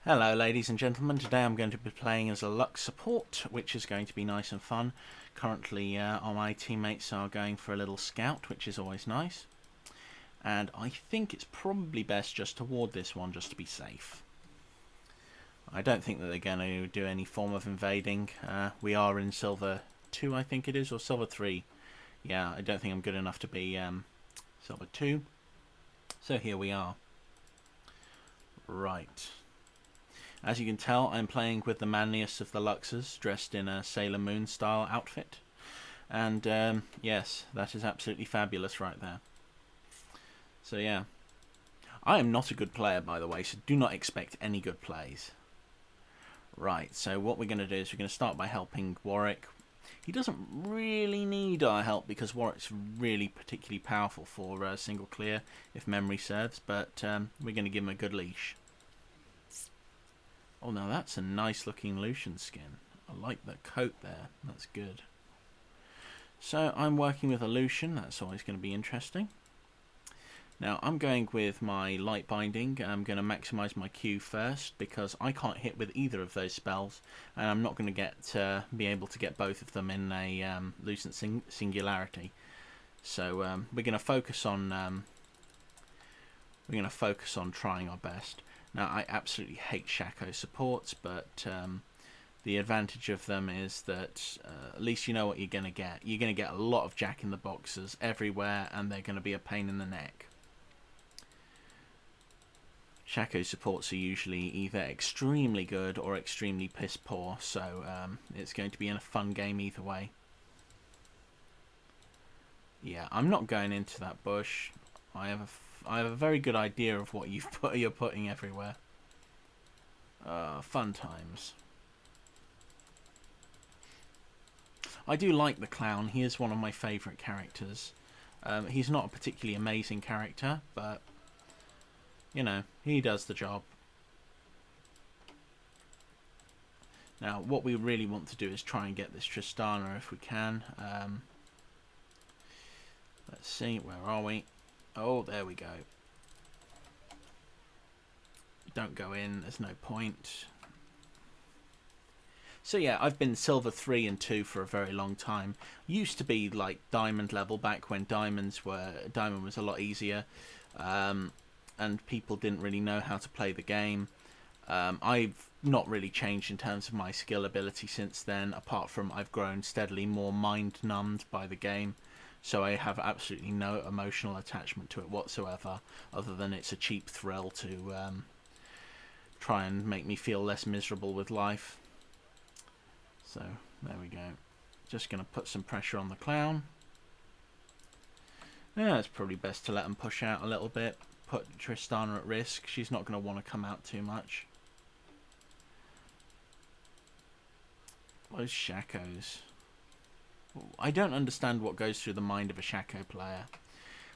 Hello ladies and gentlemen, today I'm going to be playing as a Lux Support, which is going to be nice and fun. Currently all my teammates are going for a little scout, which is always nice. And I think it's probably best just to ward this one just to be safe. I don't think that they're going to do any form of invading. We are in Silver 2 I think it is, or Silver 3. Yeah, I don't think I'm good enough to be Silver 2. So here we are. Right. As you can tell, I'm playing with the manliest of the Luxes, dressed in a Sailor Moon style outfit. And yes, that is absolutely fabulous right there. So yeah. I am not a good player, by the way, so do not expect any good plays. Right, so what we're going to do is we're going to start by helping Warwick. He doesn't really need our help because Warwick's really particularly powerful for single clear, if memory serves, but we're going to give him a good leash. Oh, now that's a nice looking Lucian skin. I like the coat there. That's good. So I'm working with a Lucian. That's always going to be interesting. Now I'm going with my light binding. I'm going to maximize my Q first because I can't hit with either of those spells, and I'm not going to be able to get both of them in a Lucent Singularity. So we're going to focus on trying our best. Now, I absolutely hate Shaco supports, but the advantage of them is that at least you know what you're going to get. You're going to get a lot of jack-in-the-boxes everywhere, and they're going to be a pain in the neck. Shaco supports are usually either extremely good or extremely piss-poor, so it's going to be a fun game either way. Yeah, I'm not going into that bush. I have a very good idea of what you're putting everywhere. Fun times. I do like the clown. He is one of my favourite characters. He's not a particularly amazing character, but you know, he does the job. Now, what we really want to do is try and get this Tristana if we can. Let's see, where are we? Oh, there we go. Don't go in, there's no point. So yeah, I've been Silver 3 and 2 for a very long time. Used to be like Diamond level back when Diamond was a lot easier. And people didn't really know how to play the game. I've not really changed in terms of my skill ability since then, apart from I've grown steadily more mind-numbed by the game. So I have absolutely no emotional attachment to it whatsoever, other than it's a cheap thrill to try and make me feel less miserable with life. So there we go. Just going to put some pressure on the clown. Yeah, it's probably best to let him push out a little bit. Put Tristana at risk. She's not going to want to come out too much. Those Shacos. I don't understand what goes through the mind of a Shaco player.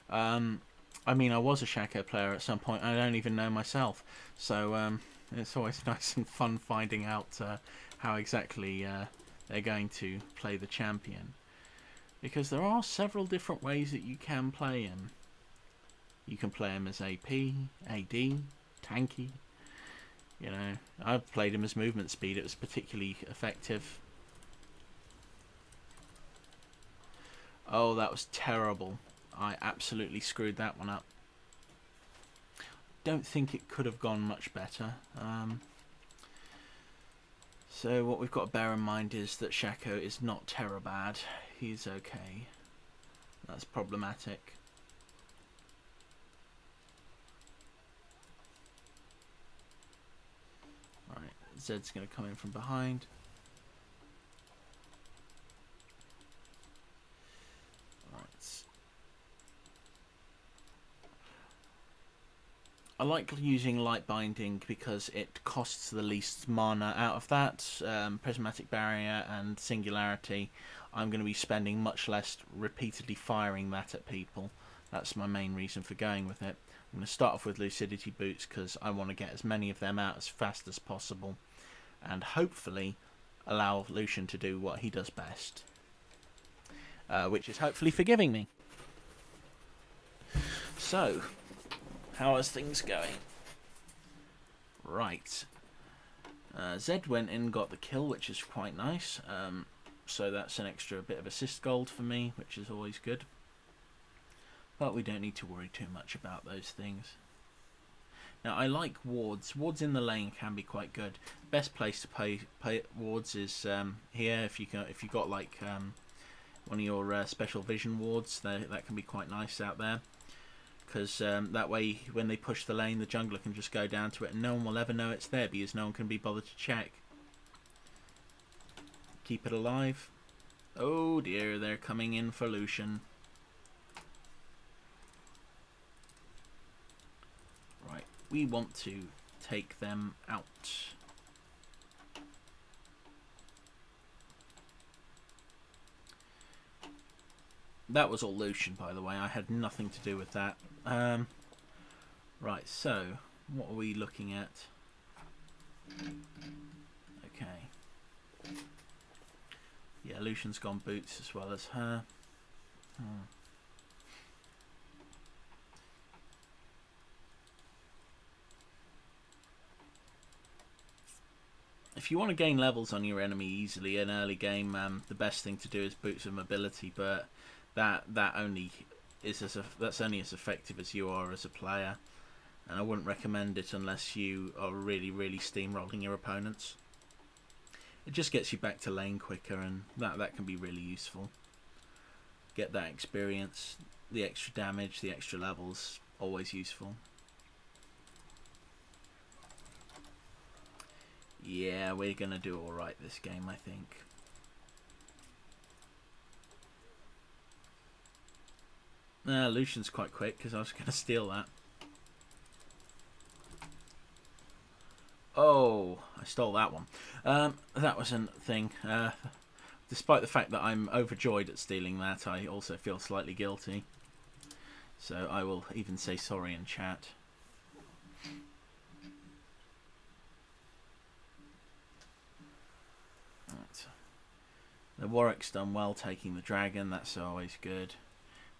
I mean, I was a Shaco player at some point. I don't even know myself. So it's always nice and fun finding out how exactly they're going to play the champion. Because there are several different ways that you can play him. You can play him as AP, AD, tanky. You know, I've played him as movement speed. It was particularly effective. Oh, that was terrible. I absolutely screwed that one up. Don't think it could have gone much better. So what we've got to bear in mind is that Shaco is not terror bad. He's okay. That's problematic. Right, Zed's going to come in from behind. I like using light binding because it costs the least mana out of that. Prismatic barrier and singularity, I'm going to be spending much less repeatedly firing that at people. That's my main reason for going with it. I'm going to start off with lucidity boots because I want to get as many of them out as fast as possible, and hopefully allow Lucian to do what he does best, which is hopefully forgiving me. So, how is things going? Right. Zed went in, got the kill, which is quite nice. So that's an extra bit of assist gold for me, which is always good. But we don't need to worry too much about those things. Now I like wards. Wards in the lane can be quite good. Best place to play wards is here. If you got like one of your special vision wards, that can be quite nice out there. Because that way, when they push the lane, the jungler can just go down to it, and no one will ever know it's there because no one can be bothered to check. Keep it alive. Oh dear, they're coming in for Lucian. Right, we want to take them out. That was all Lucian, by the way. I had nothing to do with that. Right, so what are we looking at? Okay. Yeah, Lucian's gone boots as well as her. If you want to gain levels on your enemy easily in early game, the best thing to do is boots of mobility, but that's only as effective as you are as a player, and I wouldn't recommend it unless you are really steamrolling your opponents. It just gets you back to lane quicker, and that can be really useful. Get that experience, the extra damage, the extra levels, always useful. Yeah, we're gonna do alright this game, I think. Lucian's quite quick because I was going to steal that. Oh, I stole that one. That was a thing. Despite the fact that I'm overjoyed at stealing that, I also feel slightly guilty. So I will even say sorry in chat. Right. The Warwick's done well taking the dragon. That's always good.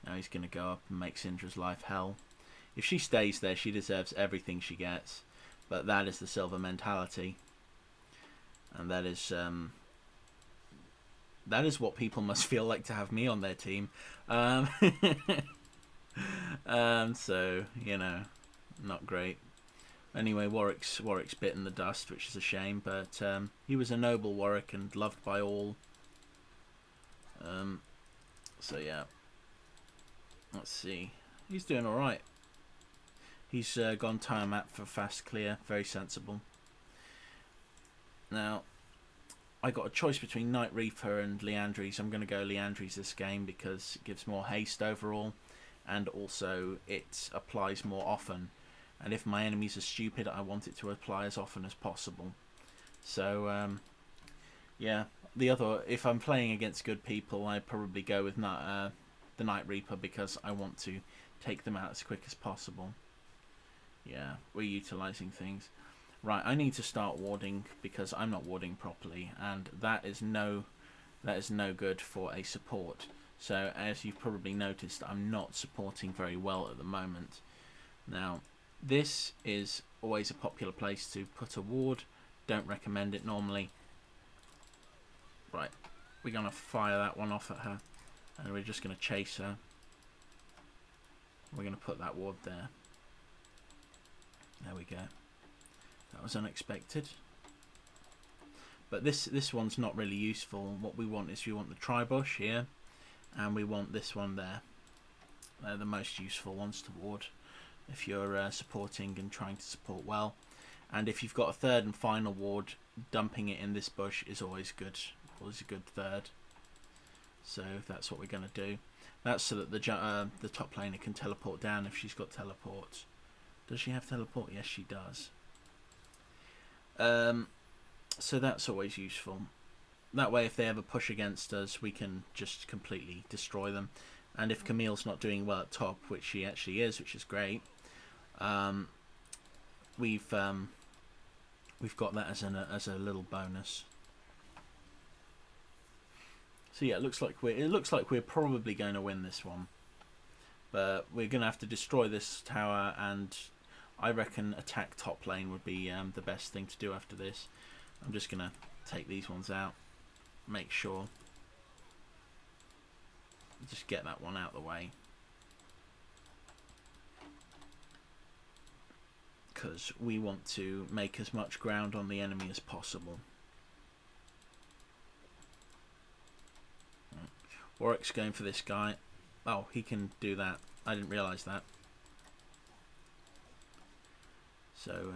Now he's going to go up and make Syndra's life hell. If she stays there, she deserves everything she gets. But that is the silver mentality. And that is what people must feel like to have me on their team. So, you know, not great. Anyway, Warwick's bitten the dust, which is a shame. But he was a noble Warwick and loved by all. So, yeah. Let's see. He's doing alright. He's gone Tiamat for fast clear. Very sensible. Now, I got a choice between Night Reaper and Liandry's. I'm going to go Liandry's this game because it gives more haste overall. And also, it applies more often. And if my enemies are stupid, I want it to apply as often as possible. So, yeah. If I'm playing against good people, I'd probably go with the Night Reaper because I want to take them out as quick as possible. Yeah, we're utilising things. Right, I need to start warding because I'm not warding properly, and that is no good for a support. So as you've probably noticed, I'm not supporting very well at the moment. Now, this is always a popular place to put a ward. Don't recommend it normally. Right, we're going to fire that one off at her. And we're just going to chase her. We're going to put that ward there. There we go. That was unexpected. But this one's not really useful. What we want is we want the tri-bush here. And we want this one there. They're the most useful ones to ward. If you're supporting and trying to support well. And if you've got a third and final ward, dumping it in this bush is always good. Always a good third. So that's what we're going to do. That's so that the top laner can teleport down if she's got teleport. Does she have teleport? Yes, she does. So that's always useful. That way, if they ever push against us, we can just completely destroy them. And if Camille's not doing well at top, which she actually is, which is great, we've got that as a little bonus. So yeah, it looks like we're probably going to win this one, but we're going to have to destroy this tower, and I reckon attack top lane would be the best thing to do after this. I'm just going to take these ones out. Make sure. Just get that one out of the way. Because we want to make as much ground on the enemy as possible. Warwick's going for this guy. Oh, he can do that. I didn't realise that. So,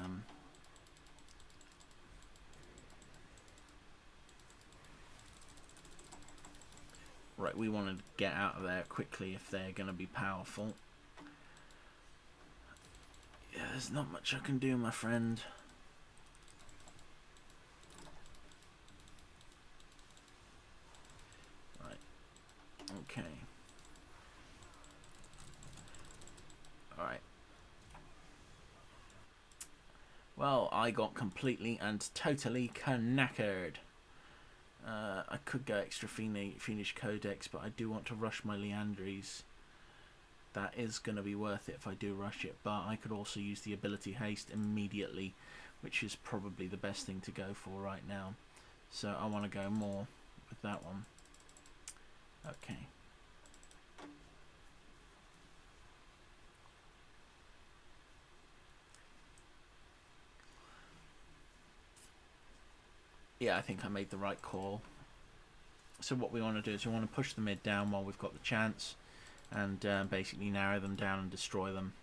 right, we want to get out of there quickly if they're going to be powerful. Yeah, there's not much I can do, my friend. Right. Okay. Alright. Well, I got completely and totally knackered. I could go extra Fiendish Codex, but I do want to rush my Leandries. That is going to be worth it if I do rush it, but I could also use the ability haste immediately, which is probably the best thing to go for right now. So I want to go more with that one. Okay. Yeah, I think I made the right call. So what we want to do is we want to push the mid down while we've got the chance, and basically narrow them down and destroy them.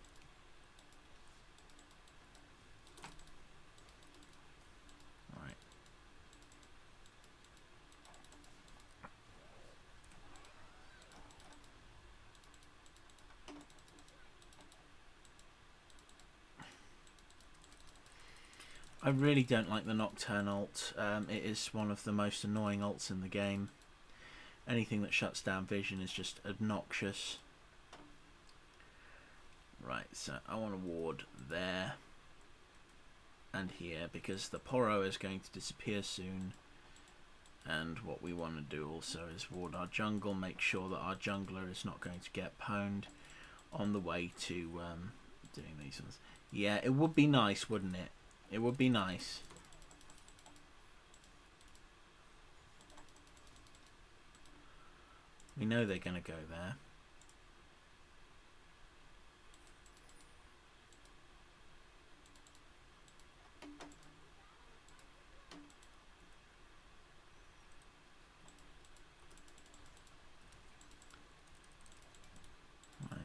Right. I really don't like the Nocturne ult. It is one of the most annoying ults in the game. Anything that shuts down vision is just obnoxious. Right, so I want to ward there and here because the Poro is going to disappear soon. And what we want to do also is ward our jungle, make sure that our jungler is not going to get pwned on the way to doing these ones. Yeah, it would be nice, wouldn't it? It would be nice. We know they're going to go there. Right.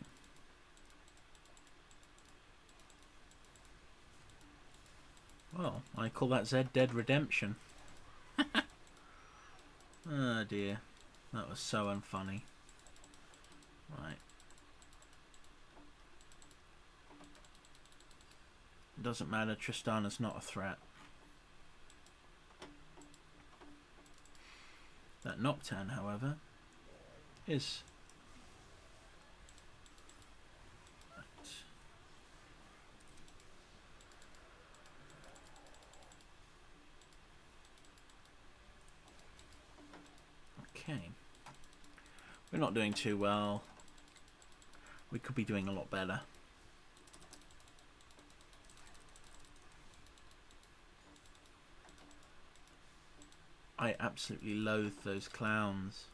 Well, I call that Z Dead Redemption. Oh dear. That was so unfunny. Right. Doesn't matter, Tristana's not a threat. That Nocturne, however, is. Okay. We're not doing too well. We could be doing a lot better. I absolutely loathe those clowns.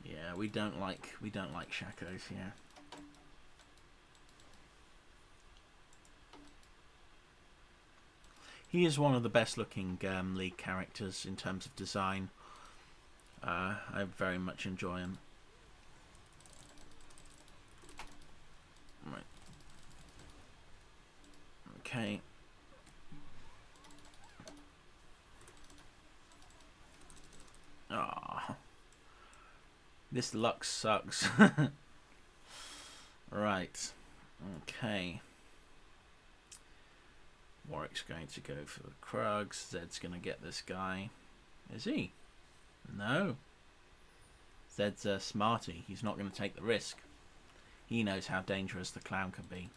Yeah, we don't like Shakos here. He is one of the best looking League characters in terms of design. I very much enjoy him. Right. Okay. Ah, this Lux sucks. Right. Okay. Warwick's going to go for the Krugs. Zed's going to get this guy. Is he? No. Zed's a smarty. He's not going to take the risk. He knows how dangerous the clown can be.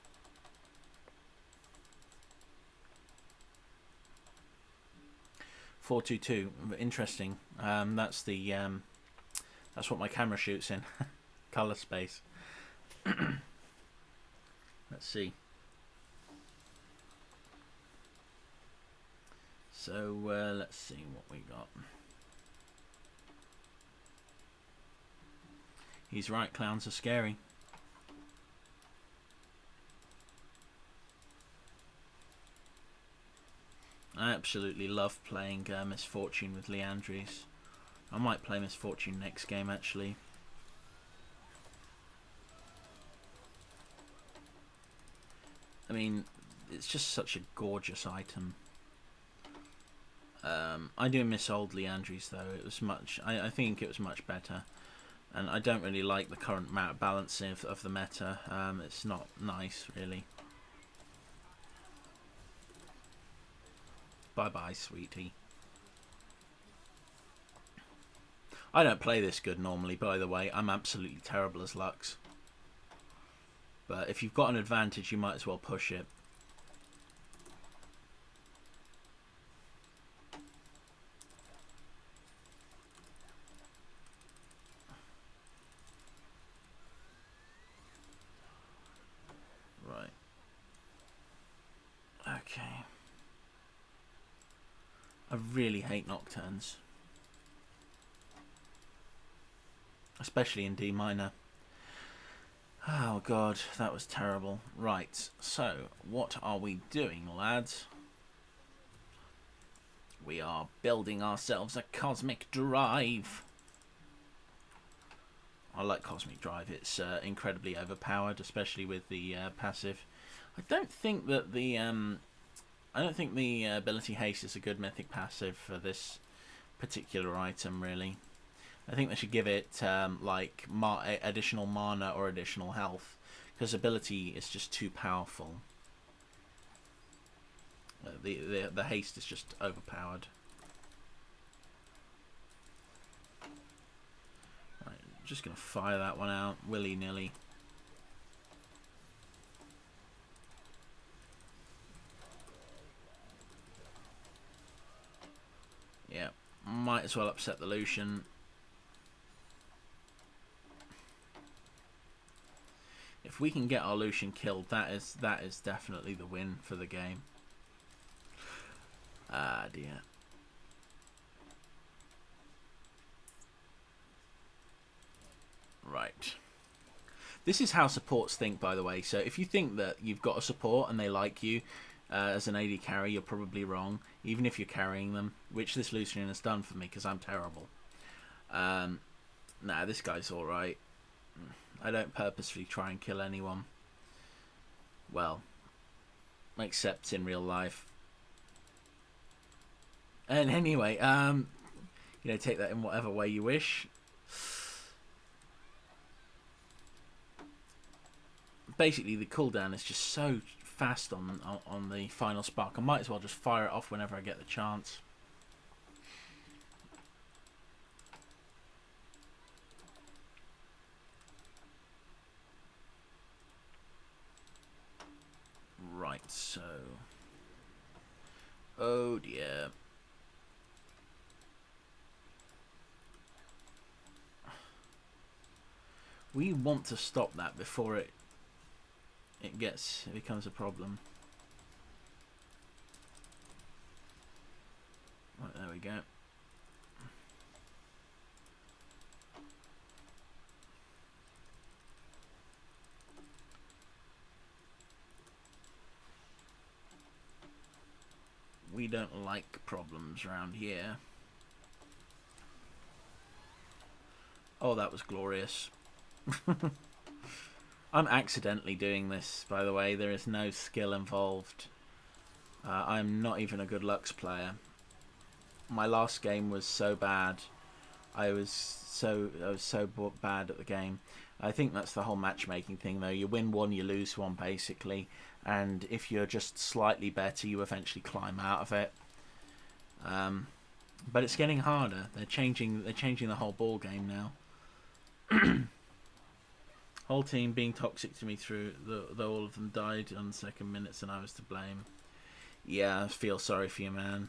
422. Interesting. That's the that's what my camera shoots in. Color space. Let's see. So let's see what we got. He's right, clowns are scary. I absolutely love playing Misfortune with Leandries. I might play Misfortune next game, actually. I mean, it's just such a gorgeous item. I do miss old Leandries, though. It was much. I think it was much better. And I don't really like the current balance of the meta. It's not nice, really. Bye-bye, sweetie. I don't play this good normally, by the way. I'm absolutely terrible as Lux. But if you've got an advantage, you might as well push it. Right. Okay. I really hate Nocturnes. Especially in D minor. Oh god, that was terrible. Right, so what are we doing, lads? We are building ourselves a Cosmic Drive. I like Cosmic Drive. It's incredibly overpowered, especially with the passive. I don't think that the ability haste is a good mythic passive for this particular item, really. I think they should give it like additional mana or additional health, because ability is just too powerful. The haste is just overpowered. Right, just gonna fire that one out willy-nilly. Yeah, might as well upset the Lucian. If we can get our Lucian killed, that is definitely the win for the game. Ah dear. Right. This is how supports think, by the way. So if you think that you've got a support and they like you as an AD carry, you're probably wrong. Even if you're carrying them, which this Lucian has done for me, because I'm terrible. Nah, this guy's alright. I don't purposefully try and kill anyone. Well, except in real life. And anyway, you know, take that in whatever way you wish. Basically, the cooldown is just so fast on the final spark. I might as well just fire it off whenever I get the chance. Right, so... Oh dear. We want to stop that before it becomes a problem. Right, there we go. We don't like problems around here. Oh, that was glorious. I'm accidentally doing this, by the way. There is no skill involved. I'm not even a good Lux player. My last game was so bad. I was so bad at the game. I think that's the whole matchmaking thing, though. You win one, you lose one, basically. And if you're just slightly better, you eventually climb out of it. But it's getting harder. They're changing the whole ball game now. Whole team being toxic to me through though all of them died on the second minutes and I was to blame. Yeah, I feel sorry for you, man.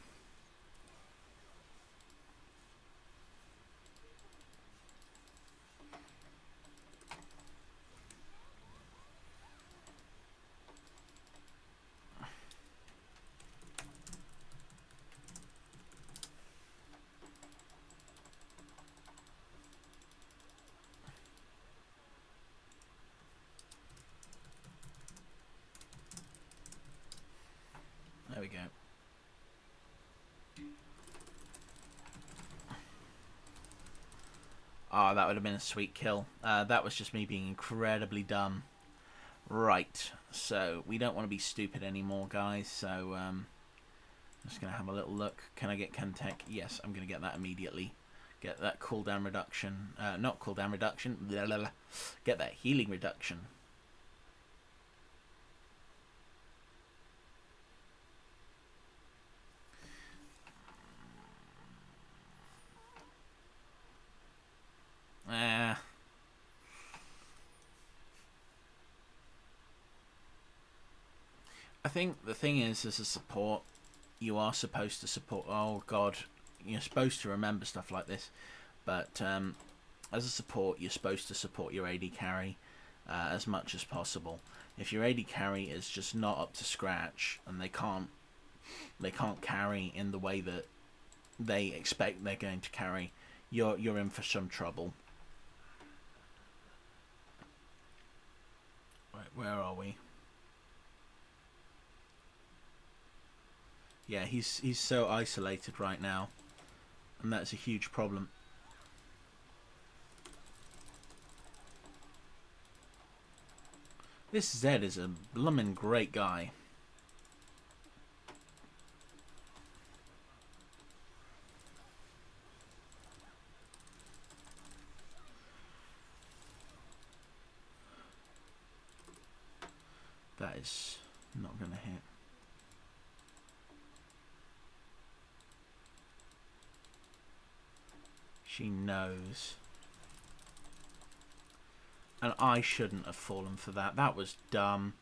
Oh, that would have been a sweet kill. That was just me being incredibly dumb. Right, so we don't want to be stupid anymore, guys. So just going to have a little look. Can I get Kentech? Yes, I'm going to get that immediately. Get that cooldown reduction. Not cooldown reduction. Blah, blah, blah. Get that healing reduction. I think the thing is, as a support, you are supposed to support. Oh God, you're supposed to remember stuff like this. But as a support, you're supposed to support your AD carry as much as possible. If your AD carry is just not up to scratch and they can't carry in the way that they expect they're going to carry, you're in for some trouble. Right, where are we? Yeah, he's so isolated right now, and that's a huge problem. This Zed is a bloomin' great guy. That is not going to hit. She knows. And I shouldn't have fallen for that. That was dumb.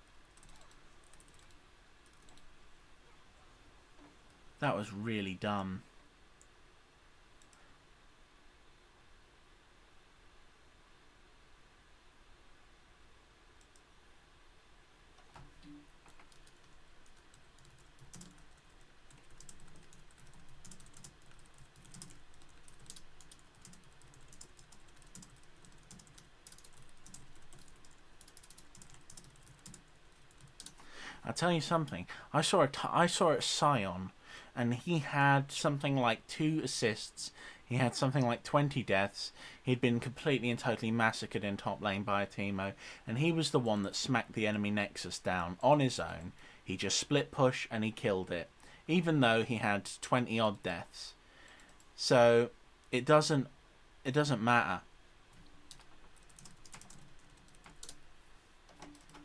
That was really dumb. I'll tell you something. I saw a Scion, and he had something like 2 assists. He had something like 20 deaths. He'd been completely and totally massacred in top lane by a Teemo, and he was the one that smacked the enemy Nexus down on his own. He just split push and he killed it, even though he had 20 odd deaths. So it doesn't matter.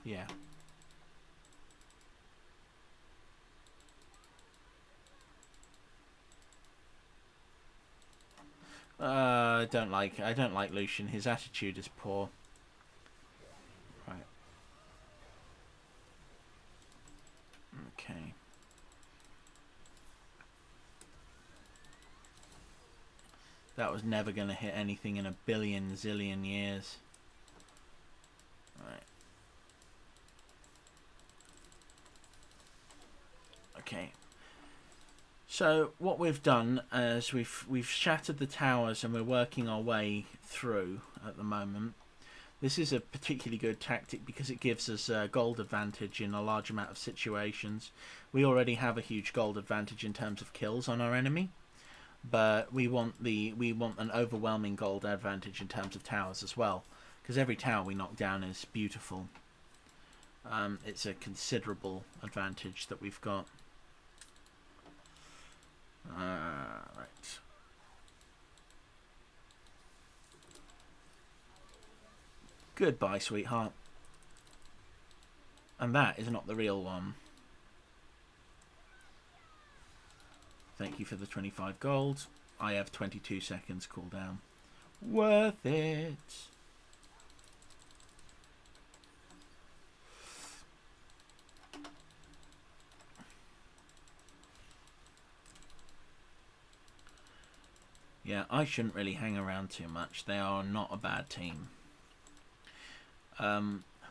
Yeah. I don't like Lucian. His attitude is poor. Right. Okay. That was never going to hit anything in a billion zillion years. Right. Okay. So what we've done is we've shattered the towers and we're working our way through at the moment. This is a particularly good tactic because it gives us a gold advantage in a large amount of situations. We already have a huge gold advantage in terms of kills on our enemy, but we want an overwhelming gold advantage in terms of towers as well, because every tower we knock down is beautiful. It's a considerable advantage that we've got. Right. Goodbye, sweetheart. And that is not the real one. Thank you for the 25 gold. I have 22 seconds cooldown. Worth it. Yeah, I shouldn't really hang around too much. They are not a bad team.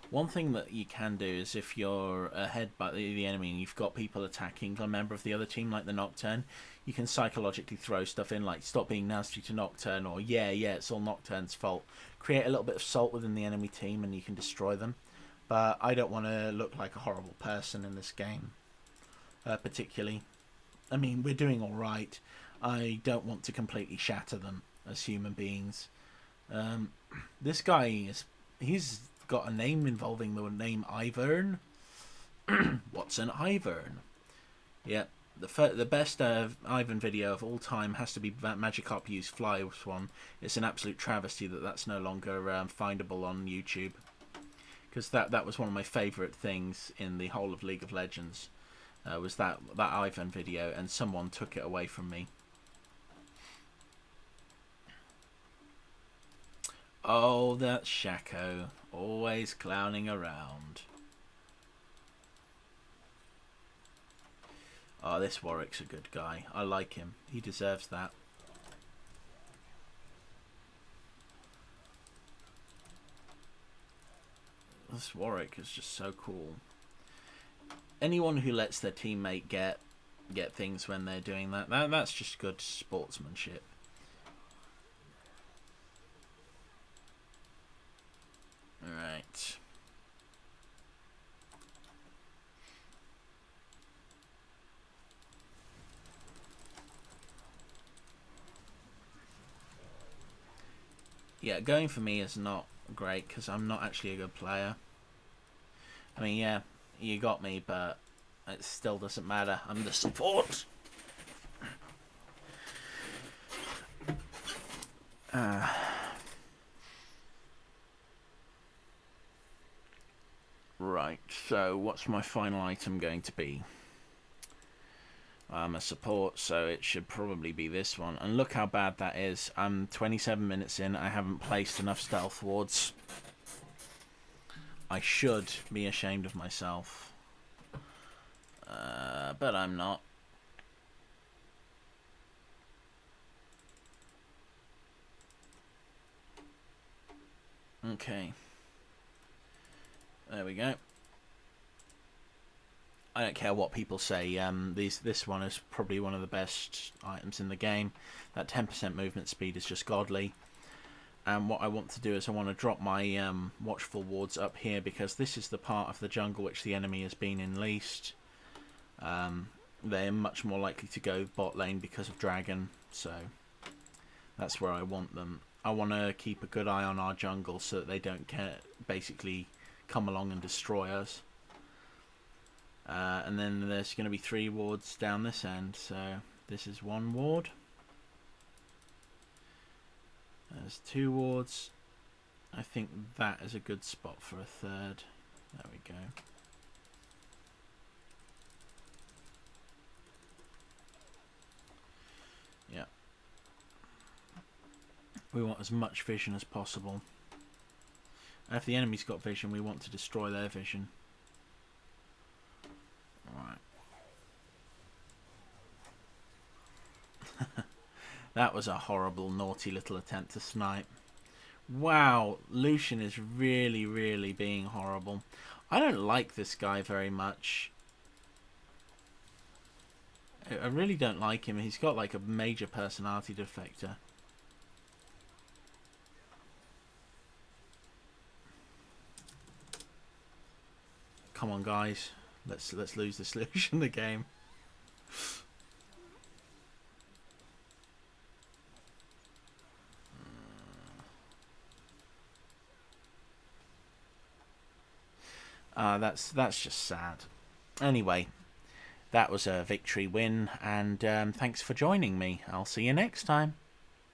One thing that you can do is if you're ahead by the enemy and you've got people attacking a member of the other team, like the Nocturne, you can psychologically throw stuff in like stop being nasty to Nocturne, or yeah, it's all Nocturne's fault. Create a little bit of salt within the enemy team and you can destroy them. But I don't want to look like a horrible person in this game, particularly. I mean, we're doing alright. I don't want to completely shatter them as human beings. Um, this guy he's got a name involving the name Ivern. What's an Ivern? Yep. The best Ivan video of all time has to be Magikarp use Fly Swan. It's an absolute travesty that that's no longer findable on YouTube. Because that was one of my favourite things in the whole of League of Legends. Was that Ivan video, and someone took it away from me. Oh, that's Shaco. Always clowning around. Oh, this Warwick's a good guy. I like him. He deserves that. This Warwick is just so cool. Anyone who lets their teammate get things when they're doing that's just good sportsmanship. Right. Yeah, going for me is not great because I'm not actually a good player. I mean, yeah, you got me, but it still doesn't matter. I'm the support. Right, so what's my final item going to be? I'm a support, so it should probably be this one. And look how bad that is. I'm 27 minutes in. I haven't placed enough stealth wards. I should be ashamed of myself. But I'm not. Okay. There we go. I don't care what people say. This one is probably one of the best items in the game. That 10% movement speed is just godly. And what I want to do is I want to drop my watchful wards up here because this is the part of the jungle which the enemy has been in least. They're much more likely to go bot lane because of dragon, so that's where I want them. I want to keep a good eye on our jungle so that they don't basically come along and destroy us. And then there's going to be 3 wards down this end, so this is 1 ward. There's 2 wards. I think that is a good spot for a 3rd. There we go. Yeah. We want as much vision as possible. And if the enemy's got vision, we want to destroy their vision. Alright. That was a horrible, naughty little attempt to snipe. Wow, Lucian is really, really being horrible. I don't like this guy very much. I really don't like him. He's got like a major personality defector. Come on, guys. Let's lose this Lucian the game. That's just sad. Anyway, that was a victory win, and thanks for joining me. I'll see you next time.